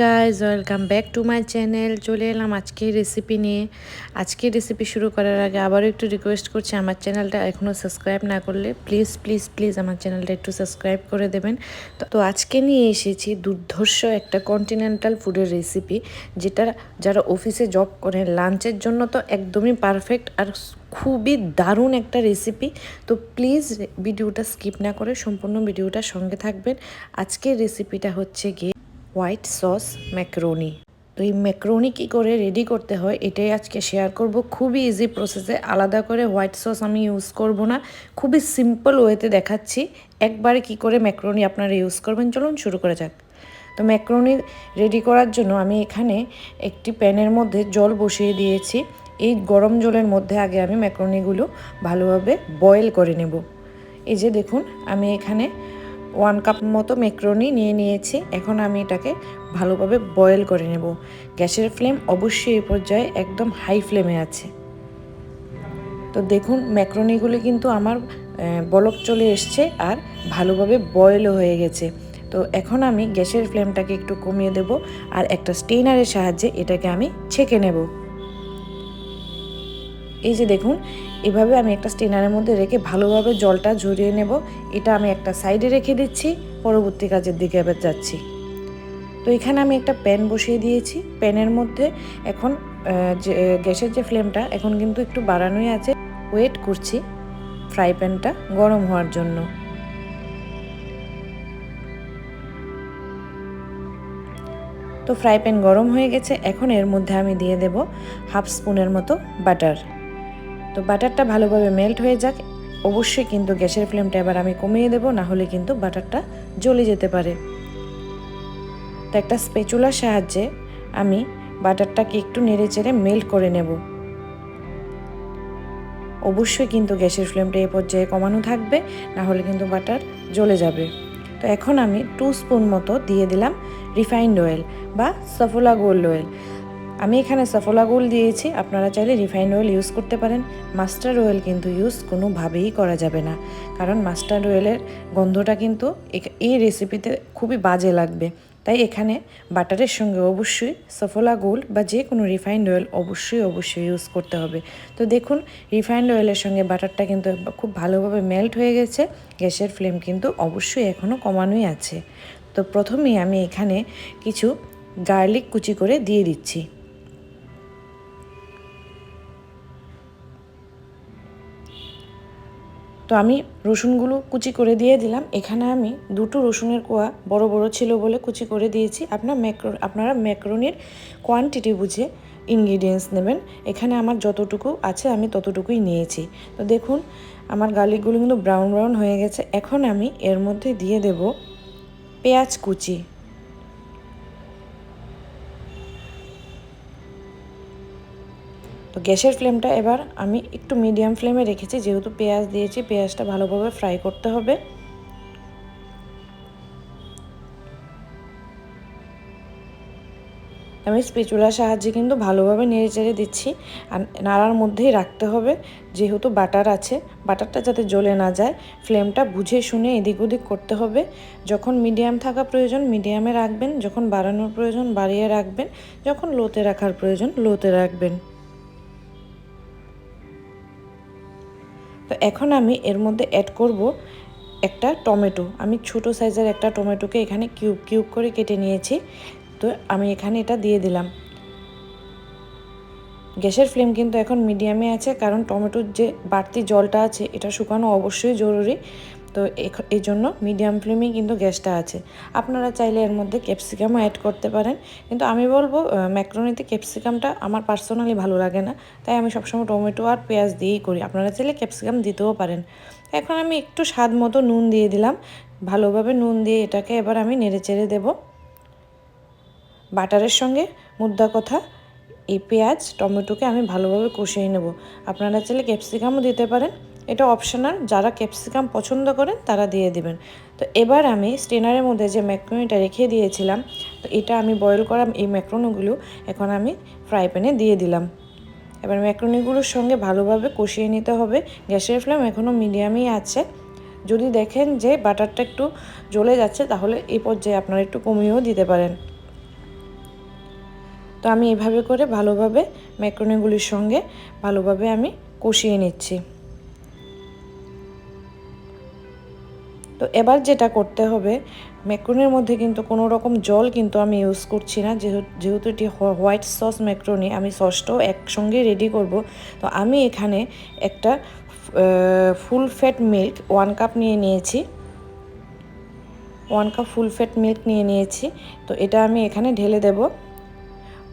Guys welcome back to my channel. চলে এলাম আজকের রেসিপি নিয়ে। আজকের রেসিপি শুরু করার আগে আবারও একটু রিকোয়েস্ট করছি, আমার চ্যানেলটা এখনও সাবস্ক্রাইব না করলে প্লিজ প্লিজ প্লিজ আমার চ্যানেলটা একটু সাবস্ক্রাইব করে দেবেন। তো আজকে নিয়ে এসেছি দুর্ধর্ষ একটা কন্টিনেন্টাল ফুডের রেসিপি, যেটা যারা অফিসে জব করেন লাঞ্চের জন্য তো একদমই পারফেক্ট আর খুবই দারুণ একটা রেসিপি। তো প্লিজ ভিডিওটা স্কিপ না করে সম্পূর্ণ ভিডিওটা সঙ্গে থাকবেন। আজকের রেসিপিটা হচ্ছে গিয়ে হোয়াইট সস ম্যাকারোনি। তো এই ম্যাকারোনি কী করে রেডি করতে হয় এটাই আজকে শেয়ার করব। খুবই ইজি প্রসেসে, আলাদা করে হোয়াইট সস আমি ইউজ করব না, খুবই সিম্পল ওয়েতে দেখাচ্ছি একবারে কি করে ম্যাকারোনি আপনারা ইউজ করবেন। চলুন শুরু করা যাক। তো ম্যাকারোনি রেডি করার জন্য আমি এখানে একটি প্যানের মধ্যে জল বসিয়ে দিয়েছি। এই গরম জলের মধ্যে আগে আমি ম্যাকারোনিগুলো ভালোভাবে বয়েল করে নেব। এই যে দেখুন, আমি এখানে 1 কাপ মতো ম্যাকারোনি নিয়েছি। এখন আমি এটাকে ভালোভাবে বয়েল করে নেব। গ্যাসের ফ্লেম অবশ্যই এই পর্যায়ে একদম হাই ফ্লেমে আছে। তো দেখুন ম্যাকারোনিগুলো কিন্তু আমার বলক চলে এসছে আর ভালোভাবে বয়েলও হয়ে গেছে। তো এখন আমি গ্যাসের ফ্লেমটাকে একটু কমিয়ে দেব আর একটা স্টেইনারের সাহায্যে এটাকে আমি ছেঁকে নেব। এই যে দেখুন, এভাবে আমি একটা স্টেনারের মধ্যে রেখে ভালোভাবে জলটা ঝরিয়ে নেব। এটা আমি একটা সাইডে রেখে দিচ্ছি, পরবর্তী কাজের দিকে এবার যাচ্ছি। তো এখানে আমি একটা প্যান বসিয়ে দিয়েছি। প্যানের মধ্যে এখন যে গ্যাসের যে ফ্লেমটা এখন কিন্তু একটু বাড়ানোই আছে। ওয়েট করছি ফ্রাই প্যানটা গরম হওয়ার জন্য। তো ফ্রাই প্যান গরম হয়ে গেছে। এখন এর মধ্যে আমি দিয়ে দেব 1/2 স্পুনের মতো বাটার। তো বাটারটা ভালোভাবে মেল্ট হয়ে যাক। অবশ্যই কিন্তু গ্যাসের ফ্লেমটা এবার আমি কমিয়ে দেব, না হলে কিন্তু বাটারটা জ্বলে যেতে পারে। তো একটা স্প্যাচুলার সাহায্যে আমি বাটারটাকে একটু নেড়েচেড়ে মেল্ট করে নেব। অবশ্যই কিন্তু গ্যাসের ফ্লেমটা এই পর্যায়ে কমানো থাকবে, না হলে কিন্তু বাটার জ্বলে যাবে। তো এখন আমি 2 স্পুন মতো দিয়ে দিলাম রিফাইন্ড অয়েল বা সফোলা গোল্ড অয়েল। আমি এখানে সফোলা গোল্ড দিয়েছি, আপনারা চাইলে রিফাইন্ড অয়েল ইউজ করতে পারেন। মাস্টার্ড অয়েল কিন্তু ইউজ কোনোভাবেই করা যাবে না, কারণ মাস্টার্ড অয়েলের গন্ধটা কিন্তু এই রেসিপিতে খুবই বাজে লাগবে। তাই এখানে বাটারের সঙ্গে অবশ্যই সফোলা গোল্ড বা যে কোনো রিফাইন্ড অয়েল অবশ্যই ইউজ করতে হবে। তো দেখুন, রিফাইন্ড অয়েলের সঙ্গে বাটারটা কিন্তু খুব ভালোভাবে মেল্ট হয়ে গেছে। গ্যাসের ফ্লেম কিন্তু অবশ্যই এখনও কমানোই আছে। তো প্রথমেই আমি এখানে কিছু গার্লিক কুচি করে দিয়ে দিচ্ছি। তো আমি রসুনগুলো কুচি করে দিয়ে দিলাম। এখানে আমি 2টো রসুনের কোয়া বড় বড় ছিল বলে কুচি করে দিয়েছি। আপনারা ম্যাকারোনির কোয়ান্টিটি বুঝে ইনগ্রিডিয়েন্টস নেবেন। এখানে আমার যতটুকু আছে আমি ততটুকুই নিয়েছি। তো দেখুন, আমার গার্লিকগুলো কিন্তু ব্রাউন ব্রাউন হয়ে গেছে। এখন আমি এর মধ্যে দিয়ে দেব পেঁয়াজ কুচি। তো গ্যাসের ফ্লেমটা এবার আমি একটু মিডিয়াম ফ্লেমে রেখেছি, যেহেতু পেঁয়াজ দিয়েছি পেঁয়াজটা ভালোভাবে ফ্রাই করতে হবে। আমি স্প্যাচুলার সাহায্যে কিন্তু ভালোভাবে নেড়ে চেড়ে দিচ্ছি, আর নাড়ার মধ্যেই রাখতে হবে, যেহেতু বাটার আছে বাটারটা যাতে জ্বলে না যায়। ফ্লেমটা বুঝে শুনে এদিক ওদিক করতে হবে। যখন মিডিয়াম থাকা প্রয়োজন মিডিয়ামে রাখবেন, যখন বাড়ানোর প্রয়োজন বাড়িয়ে রাখবেন, যখন লোতে রাখার প্রয়োজন লোতে রাখবেন। তো এখন আমি এর মধ্যে অ্যাড করব একটা টমেটো। আমি ছোট সাইজের একটা টমেটোকে এখানে কিউব কিউব করে কেটে নিয়েছি। তো আমি এখানে এটা দিয়ে দিলাম। গ্যাসের ফ্লেম কিন্তু এখন মিডিয়ামে আছে, কারণ টমেটোর যে বাড়তি জলটা আছে এটা শুকানো অবশ্যই জরুরি। তো এই জন্য মিডিয়াম ফ্লেমেই কিন্তু গ্যাসটা আছে। আপনারা চাইলে এর মধ্যে ক্যাপসিকামও অ্যাড করতে পারেন, কিন্তু আমি বলবো ম্যাকারোনিতে ক্যাপসিকামটা আমার পার্সোনালি ভালো লাগে না, তাই আমি সবসময় টমেটো আর পেঁয়াজ দিয়েই করি। আপনারা চাইলে ক্যাপসিকাম দিতেও পারেন। এখন আমি একটু স্বাদ মতো নুন দিয়ে দিলাম। ভালোভাবে নুন দিয়ে এটাকে এবার আমি নেড়ে চেড়ে দেবো। বাটারের সঙ্গে মুদ্রা কথা এই পেঁয়াজ টমেটোকে আমি ভালোভাবে কষিয়ে নেব। আপনারা চাইলে ক্যাপসিকামও দিতে পারেন, এটা অপশনাল। যারা ক্যাপসিকাম পছন্দ করেন তারা দিয়ে দিবেন। তো এবার আমি স্টেনারের মধ্যে যে ম্যাকারোনিটা রেখে দিয়েছিলাম, তো এটা আমি বয়েল করা এই ম্যাকারোনিগুলো এখন আমি ফ্রাই প্যানে দিয়ে দিলাম। এবার ম্যাকারোনিগুলোর সঙ্গে ভালোভাবে কষিয়ে নিতে হবে। গ্যাসের ফ্লেম এখনও মিডিয়ামেই আছে। যদি দেখেন যে বাটারটা একটু জ্বলে যাচ্ছে, তাহলে এই পর্যায়ে আপনারা একটু কমিয়েও দিতে পারেন। তো আমি এভাবে করে ভালোভাবে ম্যাক্রোনিগুলির সঙ্গে ভালোভাবে আমি কষিয়ে নিচ্ছি। তো এবার যেটা করতে হবে, ম্যাক্রোনির মধ্যে কিন্তু কোনো রকম জল কিন্তু আমি ইউজ করছি না, যেহেতু এটি হোয়াইট সস ম্যাক্রোনি, আমি সসটাও একসঙ্গে রেডি করব। তো আমি এখানে একটা ফুল ফ্যাট মিল্ক 1 কাপ নিয়ে নিয়েছি, 1 কাপ ফুল ফ্যাট মিল্ক নিয়ে নিয়েছি। তো এটা আমি এখানে ঢেলে দেব।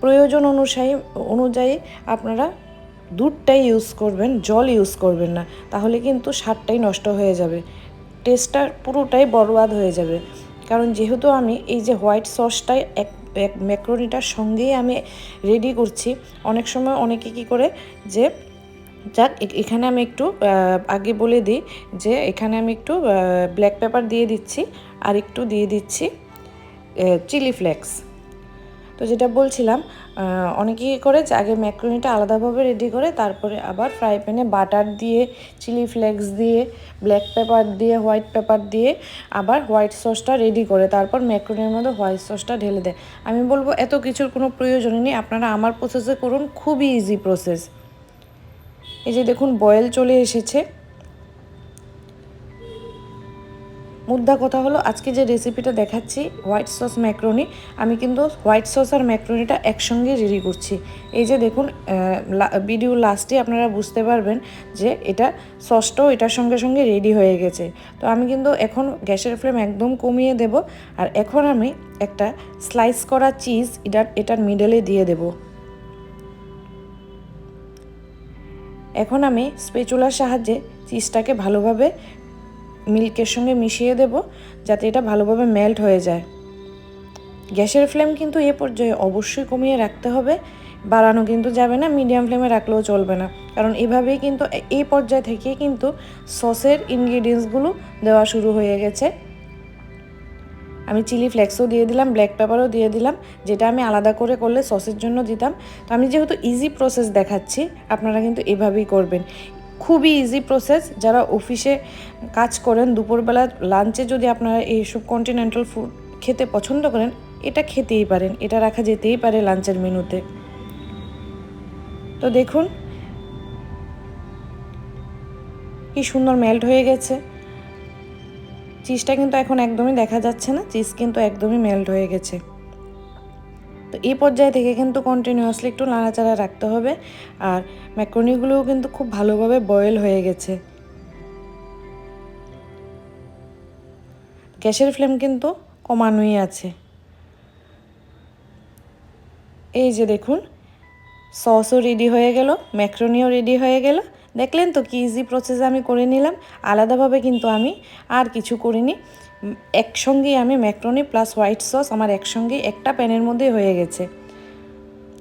প্রয়োজন অনুযায়ী আপনারা দুধটাই ইউজ করবেন, জল ইউজ করবেন না, তাহলে কিন্তু স্বাদটাই নষ্ট হয়ে যাবে, টেস্টটা পুরোটাই বরবাদ হয়ে যাবে। কারণ যেহেতু আমি এই যে হোয়াইট সসটাই এক ম্যাক্রোনিটার সঙ্গেই আমি রেডি করছি, অনেক সময় অনেকে কী করে যে যাক এখানে আমি একটু আগে বলে দিই যে এখানে আমি একটু ব্ল্যাক পেপার দিয়ে দিচ্ছি আর একটু দিয়ে দিচ্ছি চিলি ফ্লেক্স। তো যেটা বলছিলাম, অনেকে কী করে যে আগে ম্যাক্রোনিটা আলাদাভাবে রেডি করে তারপরে আবার ফ্রাই প্যানে বাটার দিয়ে, চিলি ফ্লেক্স দিয়ে, ব্ল্যাক পেপার দিয়ে, হোয়াইট পেপার দিয়ে আবার হোয়াইট সসটা রেডি করে তারপর ম্যাক্রোনির মধ্যে হোয়াইট সসটা ঢেলে দেয়। আমি বলবো এত কিছুর কোনো প্রয়োজনই নেই, আপনারা আমার প্রসেসে করুন, খুবই ইজি প্রসেস। এই যে দেখুন বয়েল চলে এসেছে। মুদ্রা কথা হলো, আজকে যে রেসিপিটা দেখাচ্ছি হোয়াইট সস ম্যাক্রোনি, আমি কিন্তু হোয়াইট সস আর ম্যাক্রোনিটা একসঙ্গে রেডি করছি। এই যে দেখুন ভিডিও লাস্টে আপনারা বুঝতে পারবেন যে এটা সসটাও এটার সঙ্গে সঙ্গে রেডি হয়ে গেছে। তো আমি কিন্তু এখন গ্যাসের ফ্লেম একদম কমিয়ে দেব, আর এখন আমি একটা স্লাইস করা চিজ এটার মিডলে দিয়ে দেব। এখন আমি স্প্যাচুলার সাহায্যে চিজটাকে ভালোভাবে মিল্কের সঙ্গে মিশিয়ে দেব, যাতে এটা ভালোভাবে মেল্ট হয়ে যায়। গ্যাসের ফ্লেম কিন্তু এ পর্যায়ে অবশ্যই কমিয়ে রাখতে হবে, বাড়ানো কিন্তু যাবে না, মিডিয়াম ফ্লেমে রাখলেও চলবে না, কারণ এভাবেই কিন্তু এই পর্যায় থেকেই কিন্তু সসের ইনগ্রিডিয়েন্টসগুলো দেওয়া শুরু হয়ে গেছে। আমি চিলি ফ্লেক্সও দিয়ে দিলাম, ব্ল্যাক পেপারও দিয়ে দিলাম, যেটা আমি আলাদা করে করলে সসের জন্য দিতাম। তো আমি যেহেতু ইজি প্রসেস দেখাচ্ছি, আপনারা কিন্তু এভাবেই করবেন, খুবই ইজি প্রসেস। যারা অফিসে কাজ করেন, দুপুরবেলা লাঞ্চে যদি আপনারা এইসব কন্টিনেন্টাল ফুড খেতে পছন্দ করেন, এটা খেতেই পারেন, এটা রাখা যেতেই পারে লাঞ্চের মেনুতে। তো দেখুন কি সুন্দর মেল্ট হয়ে গেছে চিজটা, কিন্তু এখন একদমই দেখা যাচ্ছে না, চিজ কিন্তু একদমই মেল্ট হয়ে গেছে। তো এই পর্যায়ে থেকে কিন্তু কন্টিনিউয়াসলি একটু নাড়াচাড়া রাখতে হবে, আর ম্যাক্রোনিগুলোও কিন্তু খুব ভালোভাবে বয়েল হয়ে গেছে। গ্যাসের ফ্লেম কিন্তু কমানোই আছে। এই যে দেখুন সসও রেডি হয়ে গেল, ম্যাক্রোনিও রেডি হয়ে গেল। দেখলেন তো কি ইজি প্রসেসে আমি করে নিলাম, আলাদাভাবে কিন্তু আমি আর কিছু করিনি, একসঙ্গেই আমি ম্যাক্রোনি প্লাস হোয়াইট সস আমার একসঙ্গেই একটা প্যানের মধ্যেই হয়ে গেছে।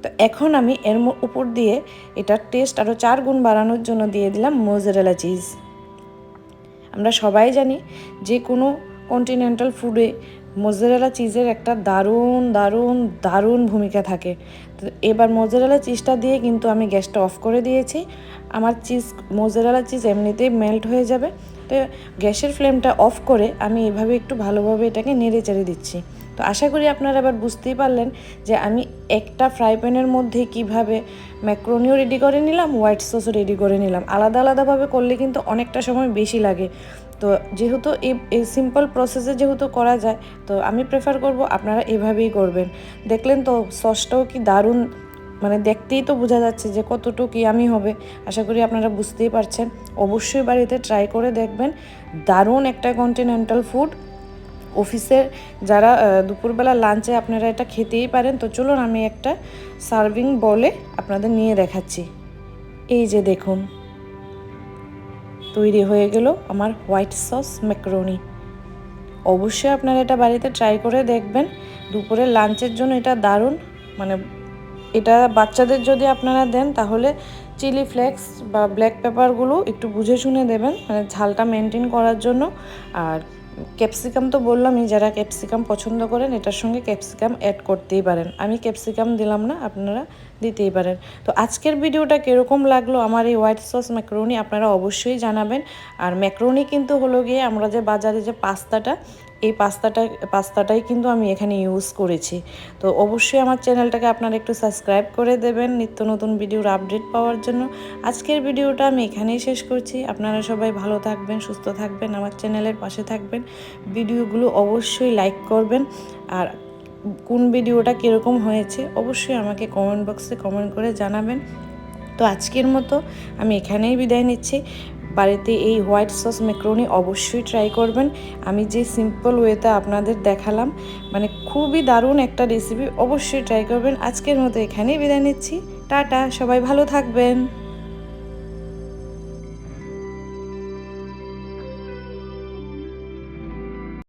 তো এখন আমি এর উপর দিয়ে এটার টেস্ট আরও 4 গুণ বাড়ানোর জন্য দিয়ে দিলাম মোজারেলা চিজ। আমরা সবাই জানি যে কোনো কন্টিনেন্টাল ফুডে মোজারেলা চিজের একটা দারুণ দারুণ দারুণ ভূমিকা থাকে। তো এবার মোজারেলা চিজটা দিয়ে কিন্তু আমি গ্যাসটা অফ করে দিয়েছি, আমার মোজারেলা চিজ এমনিতেই মেল্ট হয়ে যাবে। তো গ্যাসের ফ্লেমটা অফ করে আমি এভাবে একটু ভালোভাবে এটাকে নেড়ে চেড়ে দিচ্ছি। তো আশা করি আপনারা এবার বুঝতেই পারলেন যে আমি একটা ফ্রাই প্যানের মধ্যে কিভাবে ম্যাক্রোনিও রেডি করে নিলাম, হোয়াইট সসও রেডি করে নিলাম। আলাদা আলাদাভাবে করলে কিন্তু অনেকটা সময় বেশি লাগে। তো যেহেতু এই সিম্পল প্রসেসে যেহেতু করা যায়, তো আমি প্রেফার করব আপনারা এভাবেই করবেন। দেখলেন তো সসটাও কি দারুণ, মানে দেখতেই তো বোঝা যাচ্ছে যে কতটুকু ইয়ামি হবে। আশা করি আপনারা বুঝতেই পারছেন, অবশ্যই বাড়িতে ট্রাই করে দেখবেন, দারুণ একটা কন্টিনেন্টাল ফুড। অফিসের যারা দুপুরবেলা লাঞ্চে আপনারা এটা খেতেই পারেন। তো চলুন আমি একটা সার্ভিং বলে আপনাদের নিয়ে দেখাচ্ছি। এই যে দেখুন তৈরি হয়ে গেল আমার হোয়াইট সস ম্যাক্রোনি। অবশ্যই আপনারা এটা বাড়িতে ট্রাই করে দেখবেন, দুপুরের লাঞ্চের জন্য এটা দারুণ। মানে এটা বাচ্চাদের যদি আপনারা দেন তাহলে চিলি ফ্লেক্স বা ব্ল্যাক পেপারগুলো একটু বুঝে শুনে দেবেন, মানে ঝালটা মেনটেন করার জন্য। আর ক্যাপসিকাম তো বললামই, যারা ক্যাপসিকাম পছন্দ করেন এটার সঙ্গে ক্যাপসিকাম অ্যাড করতেই পারেন, আমি ক্যাপসিকাম দিলাম না, আপনারা দিতেই পারেন। তো আজকের ভিডিওটা কীরকম লাগলো আমার এই হোয়াইট সস ম্যাক্রোনি আপনারা অবশ্যই জানাবেন। আর ম্যাক্রোনি কিন্তু হলো গিয়ে আমরা যে বাজারে যে পাস্তাটা এই পাস্তাটাই কিন্তু আমি এখানে ইউজ করেছি। তো অবশ্যই আমার চ্যানেলটাকে আপনারা একটু সাবস্ক্রাইব করে দেবেন নিত্য নতুন ভিডিওর আপডেট পাওয়ার জন্য। আজকের ভিডিওটা আমি এখানেই শেষ করছি। আপনারা সবাই ভালো থাকবেন, সুস্থ থাকবেন, আমার চ্যানেলের পাশে থাকবেন। ভিডিওগুলো অবশ্যই লাইক করবেন, আর কোন ভিডিওটা কীরকম হয়েছে অবশ্যই আমাকে কমেন্ট বক্সে কমেন্ট করে জানাবেন। তো আজকের মতো আমি এখানেই বিদায় নিচ্ছি। বাড়িতে এই হোয়াইট সস ম্যাকারনি অবশ্যই ট্রাই করবেন। আমি যে সিম্পল ওয়েতে আপনাদের দেখালাম, মানে খুবই দারুণ একটা রেসিপি, অবশ্যই ট্রাই করবেন। আজকের মতো এখানেই বিদায় নিচ্ছি। টাটা, সবাই ভালো থাকবেন।